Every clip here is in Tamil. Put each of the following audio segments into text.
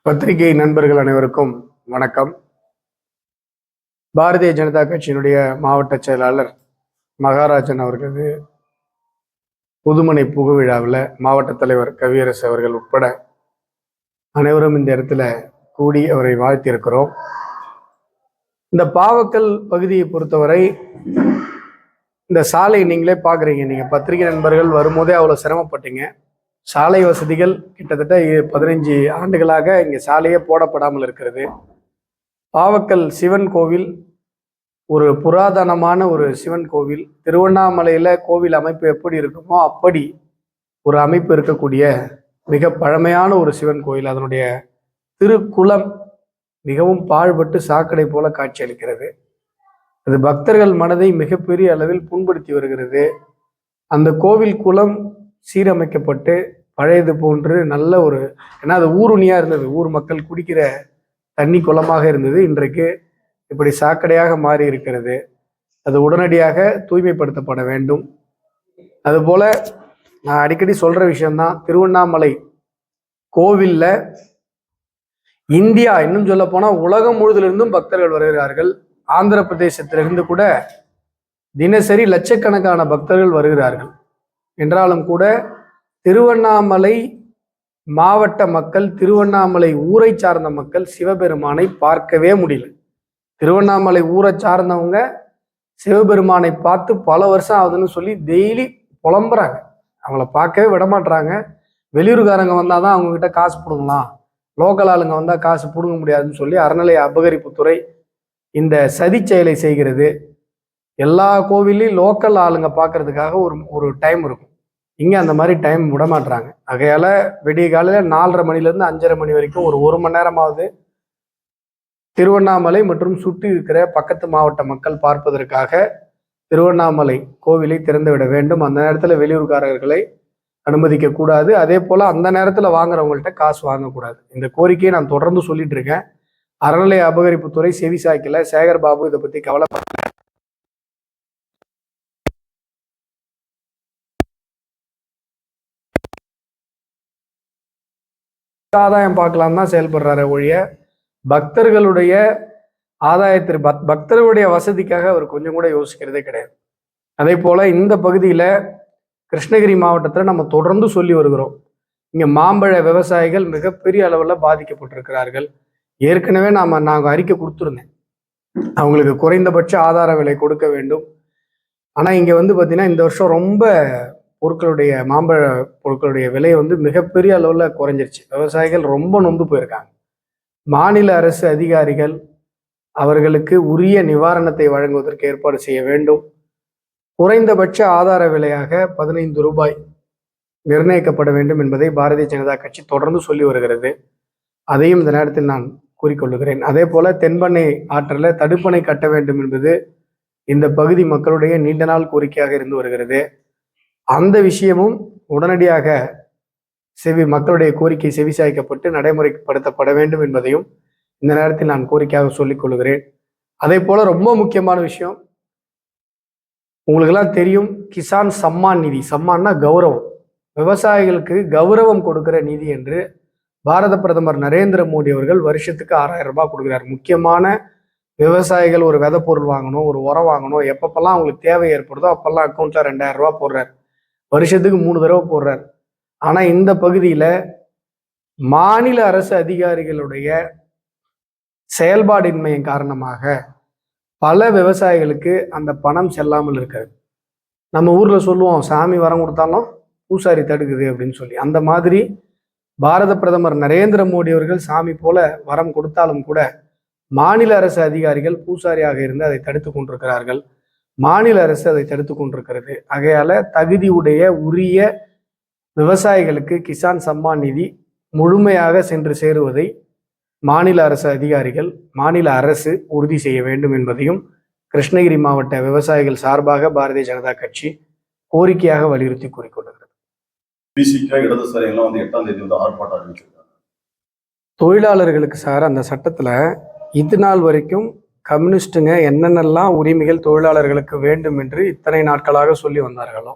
பத்திரிகை நண்பர்கள் அனைவருக்கும் வணக்கம். பாரதிய ஜனதா கட்சியினுடைய மாவட்ட செயலாளர் மகாராஜன் அவர்களது புதுமனை புகுவிழாவில் மாவட்ட தலைவர் கவியரசு அவர்கள் உட்பட அனைவரும் இந்த இடத்துல கூடி அவரை வாழ்த்தியிருக்கிறோம். இந்த பாவக்கல் பகுதியை பொறுத்தவரை இந்த சாலை நீங்களே பார்க்குறீங்க. நீங்கள் பத்திரிகை நண்பர்கள் வரும்போதே அவ்வளோ சிரமப்பட்டீங்க. சாலை வசதிகள் கிட்டத்தட்ட 15 ஆண்டுகளாக இங்கே சாலையே போடப்படாமல் இருக்கிறது. பாவக்கல் சிவன் கோவில் ஒரு புராதனமான ஒரு சிவன் கோவில். திருவண்ணாமலையில் கோவில் அமைப்பு எப்படி இருக்குமோ அப்படி ஒரு அமைப்பு இருக்கக்கூடிய மிக பழமையான ஒரு சிவன் கோயில். அதனுடைய திருக்குளம் மிகவும் பாழ்பட்டு சாக்கடை போல காட்சி அளிக்கிறது. அது பக்தர்கள் மனதை மிகப்பெரிய அளவில் புண்படுத்தி வருகிறது. அந்த கோவில் குளம் சீரமைக்கப்பட்டு பழையது போன்று நல்ல ஒரு, ஏன்னா அது ஊருணியா இருந்தது, ஊர் மக்கள் குடிக்கிற தண்ணி குளமாக இருந்தது. இன்றைக்கு இப்படி சாக்கடையாக மாறி இருக்கிறது. அது உடனடியாக தூய்மைப்படுத்தப்பட வேண்டும். அதுபோல நான் அடிக்கடி சொல்ற விஷயம்தான், திருவண்ணாமலை கோவில்ல இந்தியா, இன்னும் சொல்ல போனா உலகம் முழுவதிலிருந்தும் பக்தர்கள் வருகிறார்கள். ஆந்திர பிரதேசத்திலிருந்து கூட தினசரி லட்சக்கணக்கான பக்தர்கள் வருகிறார்கள். என்றாலும் கூட திருவண்ணாமலை மாவட்ட மக்கள், திருவண்ணாமலை ஊரை சார்ந்த மக்கள் சிவபெருமானை பார்க்கவே முடியல. திருவண்ணாமலை ஊரை சார்ந்தவங்க சிவபெருமானை பார்த்து பல வருஷம் ஆகுதுன்னு சொல்லி டெய்லி புலம்புறாங்க. அவங்கள பார்க்கவே விடமாட்டுறாங்க. வெளியூர்காரங்க வந்தாதான் அவங்க கிட்ட காசு பிடுங்கலாம், லோக்கல் ஆளுங்க வந்தா காசு பிடுங்க முடியாதுன்னு சொல்லி அறநிலைய அபகரிப்புத்துறை இந்த சதி செயலை செய்கிறது. எல்லா கோவிலையும் லோக்கல் ஆளுங்க பார்க்கறதுக்காக ஒரு டைம் இருக்கும். இங்கே அந்த மாதிரி டைம் விட மாட்டுறாங்க. ஆகையால விடிய காலையில் 4:30 மணிலேருந்து 5:30 மணி வரைக்கும் ஒரு மணி நேரமாவது திருவண்ணாமலை மற்றும் சுற்றி இருக்கிற பக்கத்து மாவட்ட மக்கள் பார்ப்பதற்காக திருவண்ணாமலை கோவிலை திறந்து விட வேண்டும். அந்த நேரத்தில் வெளியூர்காரர்களை அனுமதிக்க கூடாது. அதே போல அந்த நேரத்தில் வாங்குறவங்கள்ட்ட காசு வாங்கக்கூடாது. இந்த கோரிக்கையை நான் தொடர்ந்து சொல்லிட்டு இருக்கேன். அறநிலைய அபகரிப்புத்துறை செவி சாய்க்கல. சேகர் பாபு இதை பத்தி கவலைப்பட ஆதாயம் பார்க்கலாம் தான் செயல்படுறாரு ஒழிய பக்தர்களுடைய ஆதாயத்திற்கு, பக்தர்களுடைய வசதிக்காக அவர் கொஞ்சம் கூட யோசிக்கிறதே கிடையாது. அதே போல இந்த பகுதியில கிருஷ்ணகிரி மாவட்டத்தில் நம்ம தொடர்ந்து சொல்லி வருகிறோம். இங்க மாம்பழ விவசாயிகள் மிகப்பெரிய அளவில் பாதிக்கப்பட்டிருக்கிறார்கள். ஏற்கனவே நாங்கள் அறிக்கை கொடுத்துருந்தேன், அவங்களுக்கு குறைந்தபட்ச ஆதார விலை கொடுக்க வேண்டும். ஆனால் இங்கே பார்த்தீங்கன்னா இந்த வருஷம் ரொம்ப பொருட்களுடைய மாம்பழ பொருட்களுடைய விலை மிகப்பெரிய அளவில் குறைஞ்சிருச்சு. விவசாயிகள் ரொம்ப நொந்து போயிருக்காங்க. மாநில அரசு அதிகாரிகள் அவர்களுக்கு உரிய நிவாரணத்தை வழங்குவதற்கு ஏற்பாடு செய்ய வேண்டும். குறைந்தபட்ச ஆதார விலையாக 15 ரூபாய் நிர்ணயிக்கப்பட வேண்டும் என்பதை பாரதிய ஜனதா கட்சி தொடர்ந்து சொல்லி வருகிறது. அதையும் இந்த நேரத்தில் நான் கூறிக்கொள்ளுகிறேன். அதே போல தென்பண்ணை ஆற்றில் தடுப்பணை கட்ட வேண்டும் என்பது இந்த பகுதி மக்களுடைய நீண்ட நாள் கோரிக்கையாக இருந்து வருகிறது. அந்த விஷயமும் உடனடியாக மக்களுடைய கோரிக்கை செவிசாய்க்கப்பட்டு நடைமுறைப்படுத்தப்பட வேண்டும் என்பதையும் இந்த நேரத்தில் நான் கோரிக்கையாக சொல்லிக் கொள்கிறேன். அதே போல ரொம்ப முக்கியமான விஷயம், உங்களுக்கெல்லாம் தெரியும், கிசான் சம்மான் நிதி. சம்மான்னா கௌரவம், விவசாயிகளுக்கு கௌரவம் கொடுக்கிற நிதி என்று பாரத பிரதமர் நரேந்திர மோடி அவர்கள் வருஷத்துக்கு 6000 ரூபாய் கொடுக்குறாரு. முக்கியமான விவசாயிகள் ஒரு விதை பொருள் வாங்கணும், ஒரு உரம் வாங்கணும், எப்பப்பெல்லாம் அவங்களுக்கு தேவை ஏற்படுதோ அப்பெல்லாம் அக்கௌண்ட்ல 2000 ரூபாய் போடுறாரு. வருஷத்துக்கு 3 தடவை போடுறார். ஆனா இந்த பகுதியில மாநில அரசு அதிகாரிகளுடைய செயல்பாடின்மையின் காரணமாக பல விவசாயிகளுக்கு அந்த பணம் செல்லாமல் இருக்காது. நம்ம ஊர்ல சொல்லுவோம், சாமி வரம் கொடுத்தாலும் பூசாரி தடுக்குது அப்படின்னு சொல்லி. அந்த மாதிரி பாரத பிரதமர் நரேந்திர மோடி அவர்கள் சாமி போல வரம் கொடுத்தாலும் கூட மாநில அரசு அதிகாரிகள் பூசாரியாக இருந்து அதை தடுத்து கொண்டிருக்கிறார்கள். மாநில அரசு அதை தடுத்து கொண்டிருக்கிறது. ஆகையால தகுதியுடைய உரிய விவசாயிகளுக்கு கிசான் சம்மான் நிதி முழுமையாக சென்று சேருவதை மாநில அரசு அதிகாரிகள், மாநில அரசு உறுதி செய்ய வேண்டும் என்பதையும் கிருஷ்ணகிரி மாவட்ட விவசாயிகள் சார்பாக பாரதிய ஜனதா கட்சி கோரிக்கையாக வலியுறுத்தி கூறிக்கொண்டிருக்கிறது. தொழிலாளர்களுக்கு சார் அந்த சட்டத்துல இது நாள் வரைக்கும் கம்யூனிஸ்டுங்க என்னென்னலாம் உரிமைகள் தொழிலாளர்களுக்கு வேண்டும் என்று இத்தனை நாட்களாக சொல்லி வந்தார்களோ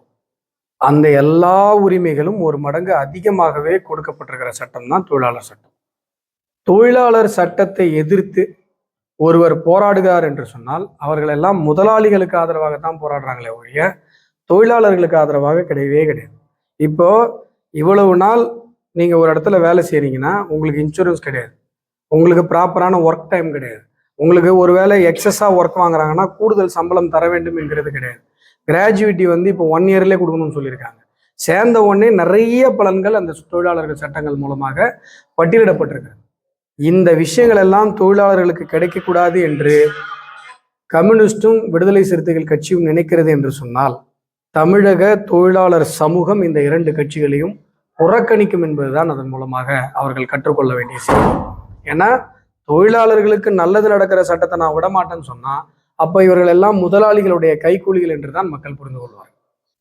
அந்த எல்லா உரிமைகளும் ஒரு மடங்கு அதிகமாகவே கொடுக்கப்பட்டிருக்கிற சட்டம் தான் தொழிலாளர் சட்டம். தொழிலாளர் சட்டத்தை எதிர்த்து ஒருவர் போராடுகிறார் என்று சொன்னால் அவர்கள் எல்லாம் முதலாளிகளுக்கு ஆதரவாகத்தான் போராடுறாங்களே ஒழிய தொழிலாளர்களுக்கு ஆதரவாக கிடையவே கிடையாது. இப்போ இவ்வளவு நாள் நீங்க ஒரு இடத்துல வேலை செய்றீங்கன்னா உங்களுக்கு இன்சூரன்ஸ் கிடையாது, உங்களுக்கு ப்ராப்பரான ஒர்க் டைம் கிடையாது, உங்களுக்கு ஒருவேளை எக்ஸஸா ஒர்க் வாங்குறாங்கன்னா கூடுதல் சம்பளம் தர வேண்டும் என்கிறது கிடையாது. கிராஜுவிட்டி வந்து இப்போ 1 இயர்லேயே கொடுக்கணும்னு சொல்லியிருக்காங்க. சேர்ந்த உடனே நிறைய பலன்கள் அந்த தொழிலாளர்கள் சட்டங்கள் மூலமாக பட்டியலிடப்பட்டிருக்கு. இந்த விஷயங்கள் எல்லாம் தொழிலாளர்களுக்கு கிடைக்கக்கூடாது என்று கம்யூனிஸ்டும் விடுதலை சிறுத்தைகள் கட்சியும் நினைக்கிறது என்று சொன்னால் தமிழக தொழிலாளர் சமூகம் இந்த 2 கட்சிகளையும் புறக்கணிக்கும் என்பதுதான் அதன் மூலமாக அவர்கள் கற்றுக்கொள்ள வேண்டிய செய்தி. ஏன்னா தொழிலாளர்களுக்கு நல்லது நடக்கிற சட்டத்தை நான் விடமாட்டேன்னு சொன்னா அப்ப இவர்கள் எல்லாம் முதலாளிகளுடைய கைக்கூலிகள் என்றுதான் மக்கள் புரிந்து கொள்வார்.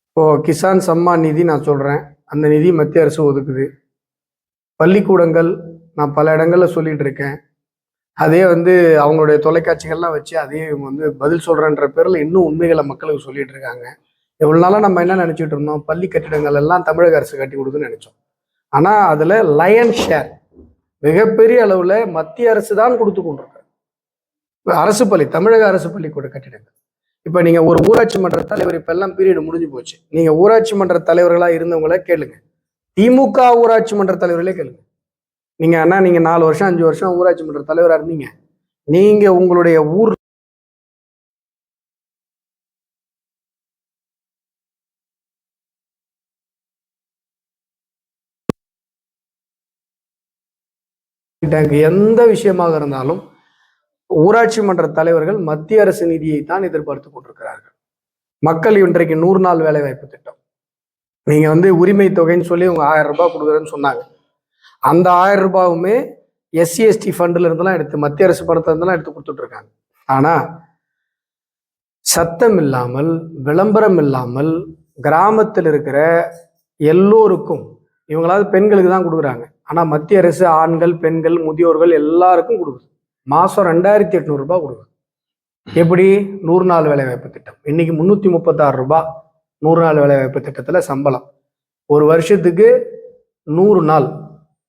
இப்போ கிசான் சம்மான் நிதி நான் சொல்றேன், அந்த நிதி மத்திய அரசு ஒதுக்குது. பள்ளிக்கூடங்கள் நான் பல இடங்கள்ல சொல்லிட்டு இருக்கேன், அதே அவங்களுடைய தொலைக்காட்சிகள்லாம் வச்சு அதே பதில் சொல்றேன்ற பேர்ல இன்னும் உண்மைகளை மக்களுக்கு சொல்லிட்டு இருக்காங்க. எவ்வளவு நாளா நம்ம என்ன நினைச்சிட்டு இருந்தோம், பள்ளி கட்டிடங்கள் எல்லாம் தமிழக அரசு கட்டி கொடுக்குன்னு நினைச்சோம். ஆனா அதுல லயன் ஷேர் மிகப்பெரிய அளவுல மத்திய அரசு தான் கொடுத்து கொண்டிருக்க. அரசு பள்ளி, தமிழக அரசு பள்ளிக்கூட கட்டிடங்கள். இப்ப நீங்க ஒரு ஊராட்சி மன்ற தலைவர், இப்ப எல்லாம் பீரியட் முடிஞ்சு போச்சு, நீங்க ஊராட்சி மன்ற தலைவர்களா இருந்தவங்கள கேளுங்க, திமுக ஊராட்சி மன்ற தலைவர்களே கேளுங்க. நீங்க 4 வருஷம் 5 வருஷம் ஊராட்சி மன்ற தலைவரா இருந்தீங்க, நீங்க உங்களுடைய ஊர் எந்த விஷயமாக இருந்தாலும் ஊராட்சி மன்ற தலைவர்கள் மத்திய அரசு நிதியை தான் எதிர்பார்த்து கொண்டிருக்கிறார்கள். மக்கள் இன்றைக்கு 100 நாள் வேலை வாய்ப்பு திட்டம், நீங்க உரிமை தொகைன்னு சொல்லி உங்க 1000 ரூபாய் கொடுக்குறேன்னு சொன்னாங்க. அந்த 1000 ரூபாயுமே SC ST ஃபண்ட்ல இருந்தெல்லாம் எடுத்து, மத்திய அரசு பணத்தை இருந்தெல்லாம் எடுத்து கொடுத்துட்டு இருக்காங்க. ஆனா சத்தம் இல்லாமல், விளம்பரம் இல்லாமல், கிராமத்தில் இருக்கிற எல்லோருக்கும், இவங்களாவது பெண்களுக்கு தான் கொடுக்குறாங்க, ஆனா மத்திய அரசு ஆண்கள், பெண்கள், முதியோர்கள் எல்லாருக்கும் கொடுக்குது. மாசம் 2800 ரூபாய் கொடுக்குது. எப்படி? 100 நாள் வேலை வாய்ப்பு திட்டம். இன்னைக்கு 336 ரூபாய் 100 நாள் வேலை வாய்ப்பு திட்டத்துல சம்பளம். ஒரு வருஷத்துக்கு 100 நாள்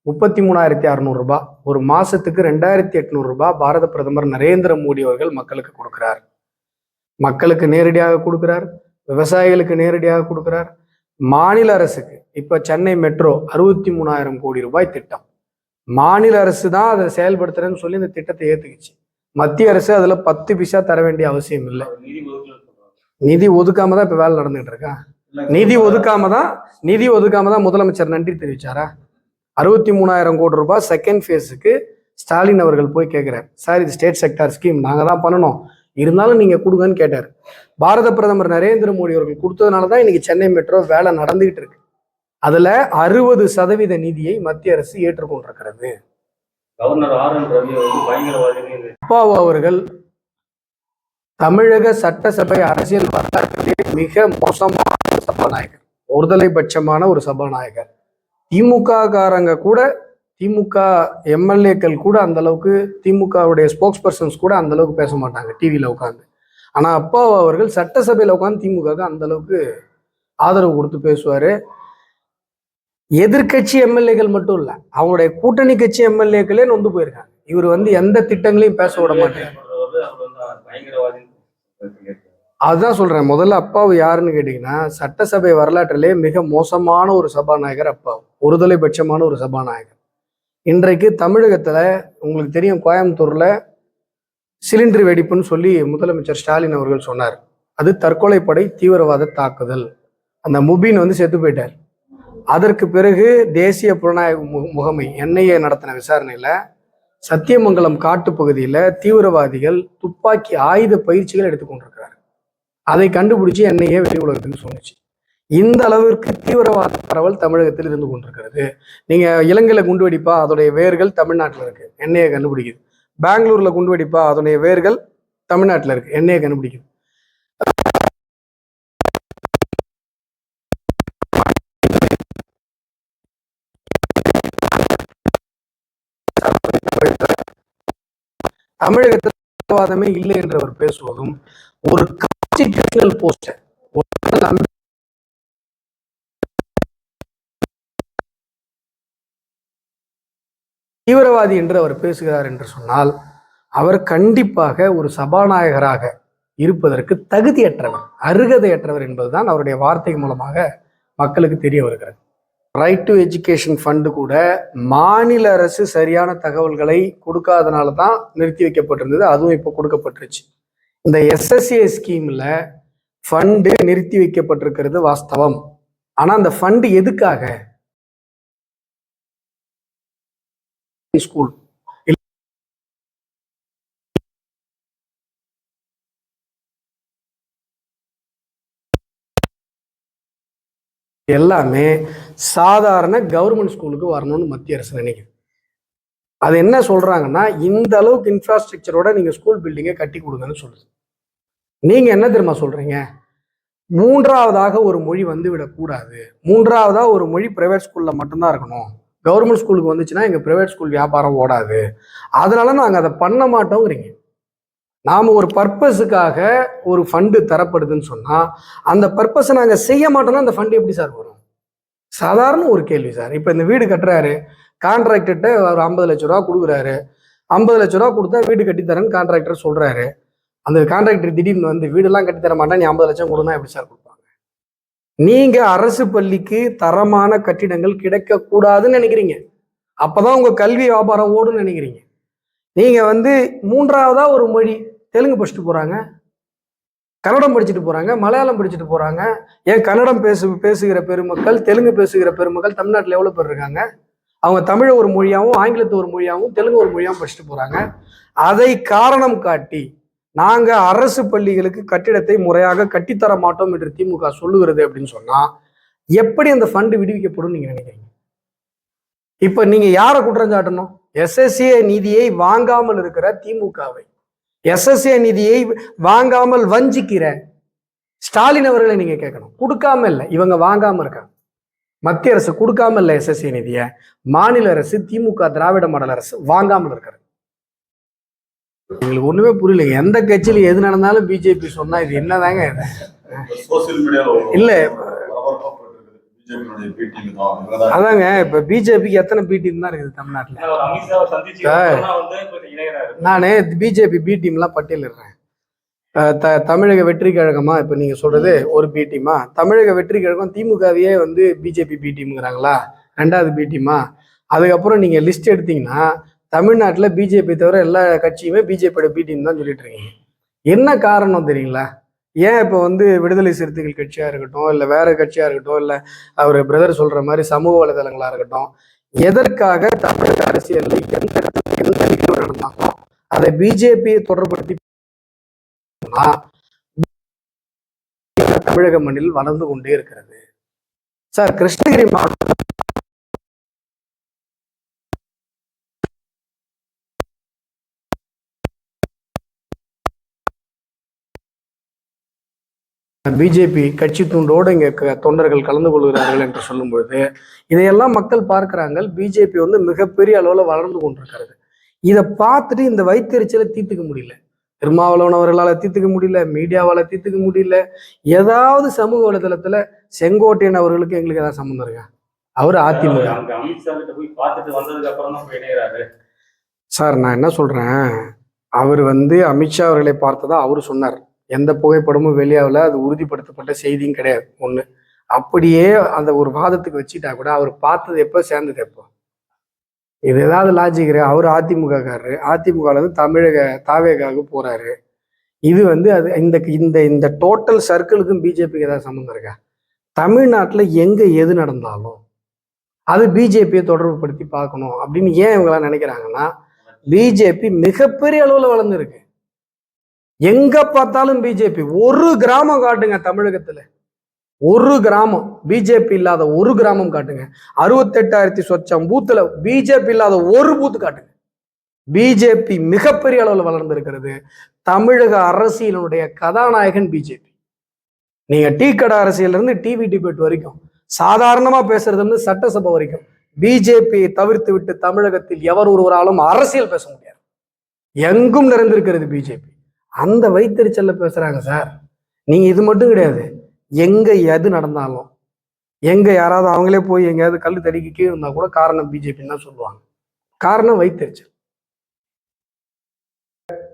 33,600 ரூபாய், ஒரு மாசத்துக்கு 2,800 ரூபாய் பாரத பிரதமர் நரேந்திர மோடி அவர்கள் மக்களுக்கு கொடுக்கிறார். மக்களுக்கு நேரடியாக கொடுக்கிறார், விவசாயிகளுக்கு நேரடியாக கொடுக்கிறார். மாநில அரசுக்கு இப்ப சென்னை மெட்ரோ 63,000 கோடி ரூபாய் திட்டம், மாநில அரசு தான் அதை செயல்படுத்துறேன்னு சொல்லி இந்த திட்டத்தை ஏத்துக்குச்சு. மத்திய அரசு அதுல 10 பைசா தர வேண்டிய அவசியம் இல்லை. நிதி ஒதுக்காம தான் இப்ப வேலை நடந்துகிட்டு இருக்கா. நிதி ஒதுக்காம தான் முதலமைச்சர் நன்றி தெரிவிச்சாரா? 63,000 கோடி ரூபாய் செகண்ட் ஃபேஸுக்கு ஸ்டாலின் அவர்கள் போய் கேட்கிறார், சார் இது ஸ்டேட் செக்டார் ஸ்கீம், நாங்க தான் பண்ணணும், இருந்தாலும் நீங்க கொடுங்கன்னு கேட்டார். பாரத பிரதமர் நரேந்திர மோடி அவர்கள் கொடுத்ததுனாலதான் இன்னைக்கு சென்னை மெட்ரோ வேலை நடந்துகிட்டு இருக்கு. அதுல 60% நிதியை மத்திய அரசு ஏற்றுக்கொண்டிருக்கிறது. அப்பாவு அவர்கள் தமிழக சட்டசபை அரசியல் வரலாற்றிலே மிக மோசமான சபாநாயகர், ஒருதலை பட்சமான ஒரு சபாநாயகர். திமுக காரங்க கூட, திமுக எம்எல்ஏக்கள் கூட அந்த அளவுக்கு, திமுகவுடைய ஸ்போக்ஸ் பர்சன்ஸ் கூட அந்த அளவுக்கு பேச மாட்டாங்க டிவியில உட்காந்து. ஆனா அப்பாவு அவர்கள் சட்டசபையில உட்காந்து திமுக அந்த அளவுக்கு ஆதரவு கொடுத்து பேசுவாரு. எதிர்கட்சி எம்எல்ஏக்கள் மட்டும் இல்ல, அவங்களுடைய கூட்டணி கட்சி எம்எல்ஏக்களே நொந்து போயிருக்காங்க. இவர் எந்த திட்டங்களையும் பேச விட மாட்டார். அதுதான் சொல்றேன், முதல்ல அப்பாவு யாருன்னு கேட்டீங்கன்னா சட்டசபை வரலாற்றிலே மிக மோசமான ஒரு சபாநாயகர் அப்பாவு, ஒருதலை பட்சமான ஒரு சபாநாயகர். இன்றைக்கு தமிழகத்துல உங்களுக்கு தெரியும், கோயம்புத்தூர்ல சிலிண்டர் வெடிப்புன்னு சொல்லி முதலமைச்சர் ஸ்டாலின் அவர்கள் சொன்னார். அது தற்கொலைப்படை தீவிரவாத தாக்குதல். அந்த முபீன் செத்து போயிட்டார். அதற்கு பிறகு தேசிய புலனாய்வு முகமை NIA நடத்தின விசாரணையில சத்தியமங்கலம் காட்டு பகுதியில தீவிரவாதிகள் துப்பாக்கி ஆயுத பயிற்சிகள் எடுத்துக்கொண்டிருக்கிறார். அதை கண்டுபிடிச்சு NIA வெளி உலகத்துக்கு சொன்னிச்சு. இந்த அளவிற்கு தீவிரவாத பரவல் தமிழகத்தில் இருந்து கொண்டிருக்கிறது. நீங்க இலங்கையில குண்டு வெடிப்பா, அதோடைய வேர்கள் தமிழ்நாட்டில் இருக்கு, NIA கண்டுபிடிக்குது. பெங்களூர்ல குண்டு வெடிப்பா, அதோடைய வேர்கள் தமிழ்நாட்டில் இருக்கு, NIA கண்டுபிடிக்குது. தமிழகத்தில் தீவிரவாதமே இல்லை என்று அவர் பேசுவதும் ஒரு கான்ஸ்டிடியூஷனல் போஸ்டர் தீவிரவாதி என்று அவர் பேசுகிறார் என்று சொன்னால் அவர் கண்டிப்பாக ஒரு சபாநாயகராக இருப்பதற்கு தகுதியற்றவர், அருகதையற்றவர் என்பதுதான் அவருடைய வார்த்தை மூலமாக மக்களுக்கு தெரிய வருகிறது. ரைட் டு எஜுகேஷன் ஃபண்டு கூட மாநில அரசு சரியான தகவல்களை கொடுக்காதனால தான் நிறுத்தி வைக்கப்பட்டிருந்தது. அதுவும் இப்போ கொடுக்கப்பட்டுருச்சு. இந்த எஸ்எஸ்ஏ ஸ்கீம்ல ஃபண்டு நிறுத்தி வைக்கப்பட்டிருக்கிறது வாஸ்தவம். ஆனா அந்த ஃபண்டு எதுக்காக? ஸ்கூல் எல்லாமே சாதாரண கவர்மெண்ட் ஸ்கூலுக்கு வரணும்னு மத்திய அரசு நினைக்குது. அது என்ன சொல்றாங்கன்னா, இந்த அளவுக்கு இன்ஃப்ராஸ்ட்ரக்சரோட நீங்க ஸ்கூல் பில்டிங்கை கட்டி கொடுங்கன்னு சொல்லுது. நீங்க என்ன தெரியுமா சொல்றீங்க? மூன்றாவதாக ஒரு மொழி வந்து விடக்கூடாது, மூன்றாவதா ஒரு மொழி பிரைவேட் ஸ்கூல்ல மட்டும்தான் இருக்கணும், கவர்மெண்ட் ஸ்கூலுக்கு வந்துச்சுன்னா எங்க பிரைவேட் ஸ்கூல் வியாபாரம் ஓடாது, அதனால நாங்க அதை பண்ண மாட்டோங்கிறீங்க. நாம ஒரு பர்பஸுக்காக ஒரு ஃபண்டு தரப்படுதுன்னு சொன்னா அந்த பர்பஸை நாங்க செய்ய மாட்டோம்னா அந்த ஃபண்டு எப்படி சார் வரும்? சாதாரண ஒரு கேள்வி சார். இப்ப இந்த வீடு கட்டுறாரு, கான்ட்ராக்டர்கிட்ட ஒரு 50 லட்ச ரூபா கொடுக்குறாரு. 50 லட்ச ரூபா கொடுத்தா வீடு கட்டித்தரேன்னு கான்ட்ராக்டர் சொல்றாரு. அந்த கான்ட்ராக்டர் திடீர்னு வந்து வீடெல்லாம் கட்டித்தர மாட்டேன், நீ 50 லட்சம் கொடுனா எப்படி சார் கொடுப்பாங்க? நீங்க அரசு பள்ளிக்கு தரமான கட்டிடங்கள் கிடைக்க கூடாதுன்னு நினைக்கிறீங்க, அப்பதான் உங்க கல்வி வியாபாரம் ஓடுன்னு நினைக்கிறீங்க. நீங்க வந்து மூன்றாவதா ஒரு மொழி, தெலுங்கு படிச்சுட்டு போறாங்க, கன்னடம் படிச்சுட்டு போறாங்க, மலையாளம் படிச்சுட்டு போறாங்க. ஏன் கன்னடம் பேசுகிற பெருமக்கள், தெலுங்கு பேசுகிற பெருமக்கள் தமிழ்நாட்டில் எவ்வளவு பேர் இருக்காங்க? அவங்க தமிழை ஒரு மொழியாகவும் ஆங்கிலத்தை ஒரு மொழியாகவும் தெலுங்கு ஒரு மொழியாகவும் படிச்சுட்டு போறாங்க. அதை காரணம் காட்டி நாங்க அரசு பள்ளிகளுக்கு கட்டிடத்தை முறையாக கட்டித்தர மாட்டோம் என்று திமுக சொல்லுகிறது அப்படின்னு சொன்னா எப்படி அந்த ஃபண்டு விடுவிக்கப்படும் நீங்க நினைக்கிறீங்க? இப்ப நீங்க யாரை குற்றம் சாட்டணும்? எஸ்எஸ்ஏ நிதியை வாங்காமல் இருக்கிற திமுகவை, எஸ்எஸ்ஏ நிதியை வாங்காமல் வஞ்சிக்கிற ஸ்டாலின் அவர்களை நீங்க கேட்கணும். கொடுக்காம இல்லை, இவங்க வாங்காம இருக்காங்க. மத்திய அரசு கொடுக்காம இல்லை எஸ்எஸ்ஏ நிதியை, மாநில அரசு திமுக திராவிட மாடல் அரசு வாங்காமல் இருக்கிறது. எங்களுக்கு ஒண்ணுமே புரியல. எந்த கட்சியில எது நடந்தாலும் பிஜேபி சொன்னா இது என்னதாங்க இல்ல? அதாங்க, இப்ப பிஜேபிக்கு எத்தனை பி டீம் தான் இருக்குது தமிழ்நாட்டுல? நானு பிஜேபி பி டீம் எல்லாம் பட்டியலிடுறேன். தமிழக வெற்றி கழகமா இப்ப நீங்க சொல்றது ஒரு பி டீமா? தமிழக வெற்றி கழகம் திமுகவையே வந்து பிஜேபி பி டீம்ங்கிறாங்களா? ரெண்டாவது பி டீமா? அதுக்கப்புறம் நீங்க லிஸ்ட் எடுத்தீங்கன்னா தமிழ்நாட்டில் பிஜேபி தவிர எல்லா கட்சியுமே பிஜேபியோட பி டீம் தான் சொல்லிட்டு இருக்கீங்க. என்ன காரணம் தெரியுங்களா? ஏன் இப்போ வந்து விடுதலை சிறுத்தைகள் கட்சியாக இருக்கட்டும், இல்லை வேற கட்சியாக இருக்கட்டும், இல்லை அவர் பிரதர் சொல்ற மாதிரி சமூக வலைதளங்களாக இருக்கட்டும், எதற்காக தமிழக அரசியலில் எந்த நிகழ்வு நடந்தாலும் அதை பிஜேபியை தொடர்படுத்தி தமிழக மண்ணில் வளர்ந்து கொண்டே இருக்கிறது. சார், கிருஷ்ணகிரி மாவட்டம் பிஜேபி கட்சி துண்டோடு இங்கே தொண்டர்கள் கலந்து கொள்கிறார்கள் என்று சொல்லும் பொழுது இதையெல்லாம் மக்கள் பார்க்கிறாங்க. பிஜேபி வந்து மிகப்பெரிய அளவில் வளர்ந்து கொண்டிருக்கிறது. இதை பார்த்துட்டு இந்த வயிற்றுச்சலை தீர்த்துக்க முடியல, திருமாவளவன் அவர்களால் தீர்த்துக்க முடியல, மீடியாவால் தீர்த்துக்க முடியல. ஏதாவது சமூக வலைதளத்துல செங்கோட்டையன் அவர்களுக்கு எங்களுக்கு ஏதாவது சம்மந்தம் இருக்கா? அவர் அதிமுக சார். நான் என்ன சொல்றேன், அவர் வந்து அமித்ஷா அவர்களை பார்த்ததா அவரு சொன்னார். எந்த புகைப்படமும் வெளியாகல, அது உறுதிப்படுத்தப்பட்ட செய்தியும் கிடையாது. ஒண்ணு, அப்படியே அந்த ஒரு வாதத்துக்கு வச்சுட்டா கூட அவர் பார்த்தது எப்போ, சேர்ந்தது எப்போ? இது ஏதாவது லாஜிக்? அவர் அதிமுக காரரு, அதிமுகல இருந்து தமிழக தாவேகாவுக்கு போறாரு. இது வந்து அது இந்த இந்த இந்த டோட்டல் சர்க்கிளுக்கும் பிஜேபிக்கு ஏதாவது சம்மந்தம் இருக்கா? தமிழ்நாட்டில் எங்க எது நடந்தாலும் அது பிஜேபியை தொடர்பு படுத்தி பார்க்கணும் அப்படின்னு ஏன் இவங்களாம் நினைக்கிறாங்கன்னா, பிஜேபி மிகப்பெரிய அளவுல வளர்ந்துருக்கு. எங்க பார்த்தாலும் பிஜேபி. ஒரு கிராமம் காட்டுங்க தமிழகத்துல, ஒரு கிராமம் பிஜேபி இல்லாத ஒரு கிராமம் காட்டுங்க. 68,000 சொச்சம் பூத்துல பிஜேபி இல்லாத ஒரு பூத்து காட்டுங்க. பிஜேபி மிகப்பெரிய அளவில் வளர்ந்திருக்கிறது. தமிழக அரசியலுடைய கதாநாயகன் பிஜேபி. நீங்க டீ கடை அரசியல் இருந்து டிவி டிபேட் வரைக்கும், சாதாரணமா பேசுறது இருந்து சட்டசபை வரைக்கும் பிஜேபியை தவிர்த்து விட்டு தமிழகத்தில் எவர் ஒருவராலும் அரசியல் பேச முடியாது. எங்கும் நிறைந்திருக்கிறது பிஜேபி. அந்த வைத்தறிச்சல்ல பேசுறாங்க சார். நீங்க இது மட்டும் கிடையாது, எங்க எது நடந்தாலும், எங்க யாராவது அவங்களே போய் எங்கேயாவது கல்லு தடிக்கு கீழே இருந்தா கூட காரணம் பிஜேபின்னு தான் சொல்லுவாங்க. காரணம் வைத்தறிச்சல்.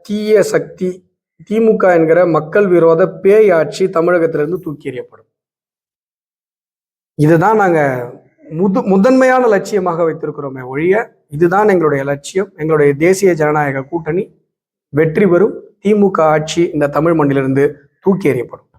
தீய சக்தி திமுக என்கிற மக்கள் விரோத பேய் ஆட்சி தமிழகத்திலிருந்து தூக்கி எறியப்படும். இதுதான் நாங்க முதன்மையான லட்சியமாக வைத்திருக்கிறோமே ஒழிய, இதுதான் எங்களுடைய லட்சியம். எங்களுடைய தேசிய ஜனநாயக கூட்டணி வெற்றி பெறும். திமுக ஆட்சி இந்த தமிழ் மண்ணிலிருந்து தூக்கி எறியப்படும்.